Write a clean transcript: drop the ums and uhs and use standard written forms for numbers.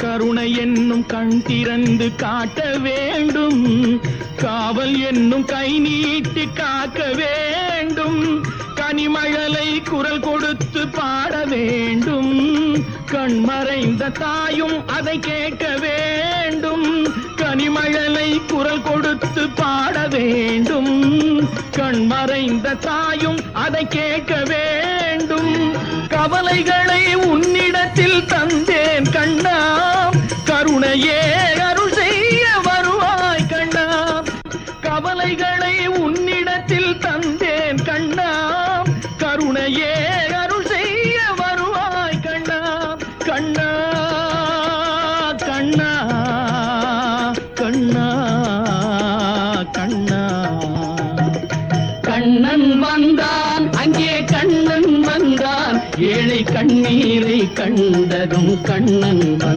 கருணை என்னும் கண் திறந்து காட்ட வேண்டும், காவல் என்னும் கை நீட்டி காக்க வேண்டும், கனிமழலை குரல் கொடுத்து பாட வேண்டும், கண்மறைந்த தாயும் அதை கேட்க வேண்டும், கனிமழலை குரல் கொடுத்து பாட வேண்டும், கண்மறைந்த தாயும் அதை கேட்க வேண்டும். கவலைகளை உன்னிடத்தில் தந்தேன் கண்ணா, கருணையே அருள் செய்ய வருவாய் கண்ணா. கவலைகளை உன்னிடத்தில் தந்தேன் கண்ணா, கருணையே அருள் செய்ய வருவாய் கண்ணா. கண்ணா கண்ணா கண்ணா கண்ணா. கண்ணன் வந்தான், அங்கே கண்ணன் வந்தான், ஏழை கண்ணீரை கண்டதும் கண்ணன்